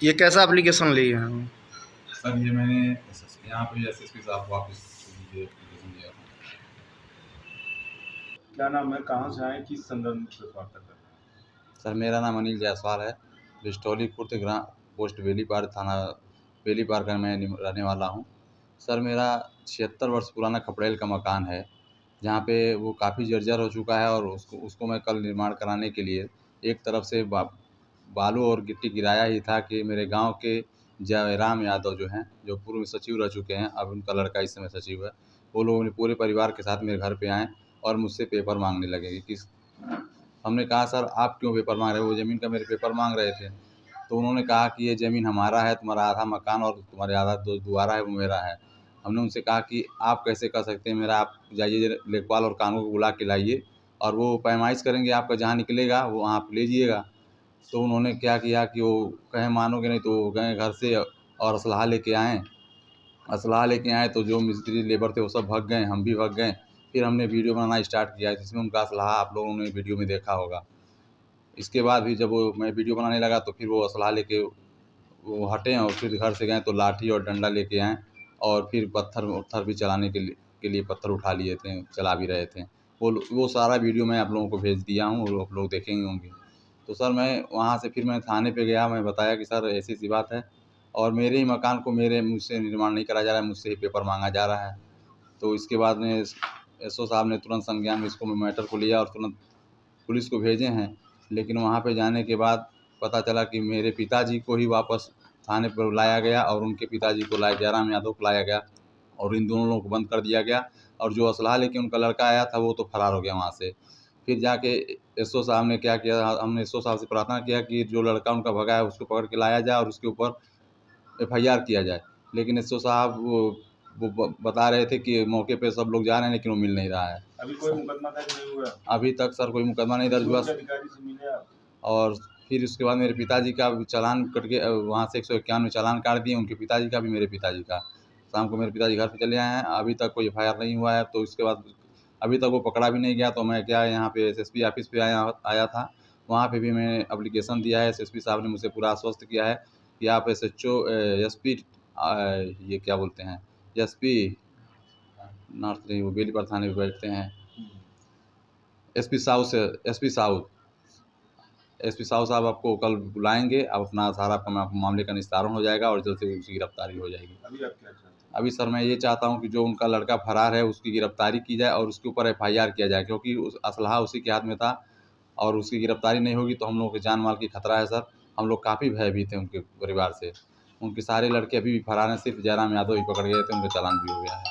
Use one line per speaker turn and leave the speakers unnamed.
ये कैसा एप्लीकेशन लिए हैं?
सर ये मैंने यहाँ पे एसएसपी साहब को वापस ये एप्लीकेशन दिया था।
क्या नाम है, कहाँ से आए, किस संदर्भ में वार्ता कर रहे हैं?
सर मेरा नाम अनिल जायसवाल है। बिस्टौली खुर्द ग्राम पोस्ट बेलीपार थाना बेलीपार का मैं रहने वाला हूँ। सर मेरा 76 वर्ष पुराना खपड़ेल का मकान है, जहाँ पे वो काफ़ी जर्जर हो चुका है और उसको उसको मैं कल निर्माण कराने के लिए एक तरफ से बालू और गिट्टी गिराया ही था कि मेरे गांव के जयराम यादव जो हैं, जो पूर्व सचिव रह चुके हैं, अब उनका लड़का इस समय सचिव है, वो लोग अपने पूरे परिवार के साथ मेरे घर पे आए और मुझसे पेपर मांगने लगे कि किस हमने कहा सर आप क्यों पेपर मांग रहे हो, वो ज़मीन का मेरे पेपर मांग रहे थे। तो उन्होंने कहा कि ये ज़मीन हमारा है, तुम्हारा आधा मकान और तुम्हारे आधा जो दुआरा है वो मेरा है। हमने उनसे कहा कि आप कैसे कर सकते हैं, मेरा आप जाइए लेखपाल और कानून को बुला के लाइए और वो पैमाइश करेंगे, आपका जहाँ निकलेगा वो आप लीजिएगा। तो उन्होंने क्या किया कि वो कहे मानोगे नहीं, तो वो गए घर से और असलाह लेके आए। असलाह लेके आए तो जो मिस्त्री लेबर थे वो सब भाग गए, हम भी भाग गए। फिर हमने वीडियो बनाना स्टार्ट किया जिसमें उनका असलाह आप लोगों ने वीडियो में देखा होगा। इसके बाद भी जब वो मैं वीडियो बनाने लगा तो फिर वो असलाह लेके वो हटे और फिर घर से गए तो लाठी और डंडा लेके आए और फिर पत्थर वत्थर भी चलाने के लिए पत्थर उठा लिए थे, चला भी रहे थे। वो सारा वीडियो मैं आप लोगों को भेज दिया हूँ और आप लोग देखेंगे होंगे। तो सर मैं वहाँ से फिर मैं थाने पे गया, मैं बताया कि सर ऐसी-ऐसी बात है और मेरे ही मकान को मेरे मुझसे निर्माण नहीं कराया जा रहा है, मुझसे ही पेपर माँगा जा रहा है। तो इसके बाद में एसओ साहब ने तुरंत संज्ञान में इसको मैटर को लिया और तुरंत पुलिस को भेजे हैं। लेकिन वहाँ पे जाने के बाद पता चला कि मेरे पिताजी को ही वापस थाने पर बुलाया गया और उनके पिताजी को लाया, जयराम यादव को लाया गया और इन दोनों लोगों को बंद कर दिया गया और जो असलाह लेके उनका लड़का आया था वो तो फरार हो गया वहाँ से। फिर जाके एसओ साहब ने क्या किया, हमने एसओ साहब से प्रार्थना किया कि जो लड़का उनका भगा है उसको पकड़ के लाया जाए और उसके ऊपर एफआईआर किया जाए। लेकिन एसओ साहब वो बता रहे थे कि मौके पे सब लोग जा रहे हैं लेकिन वो मिल नहीं रहा है।
अभी कोई मुकदमा दर्ज नहीं हुआ?
अभी तक सर कोई मुकदमा नहीं दर्ज हुआ।
अधिकारी से मिले आप?
और फिर उसके बाद मेरे पिताजी का भी चालान कट के वहाँ से 151 चालान काट दिए, उनके पिताजी का भी मेरे पिताजी का। शाम को मेरे पिताजी घर पे चले आए हैं, अभी तक कोई एफआईआर नहीं हुआ है। तो इसके बाद अभी तक वो पकड़ा भी नहीं गया, तो मैं क्या यहाँ पे एसएसपी ऑफिस पे आया था। वहाँ पे भी मैंने एप्लीकेशन दिया है। एसएसपी साहब ने मुझसे पूरा आश्वस्त किया है कि आप एसएचओ एसपी ये क्या बोलते हैं, एसपी नॉर्थ नहीं, वो बेलीपार थाने पे बैठते हैं, एसपी साउथ एसपी साहब आपको कल बुलाएंगे। आप अपना सारा मामले का निस्तारण हो जाएगा और जल्द से उसकी गिरफ्तारी हो जाएगी।
अभी आप क्या चाहते हैं?
अभी सर मैं ये चाहता हूँ कि जो उनका लड़का फरार है उसकी गिरफ्तारी की जाए और उसके ऊपर एफआईआर किया जाए, क्योंकि उस असलहा उसी के हाथ में था और उसकी गिरफ्तारी नहीं होगी तो हम लोगों के जान माल की खतरा है सर। हम लोग काफ़ी भयभीत हैं उनके परिवार से। उनके सारे लड़के अभी भी फरार हैं, सिर्फ जयराम यादव ही पकड़ गए थे, उनका चालान भी हो गया है।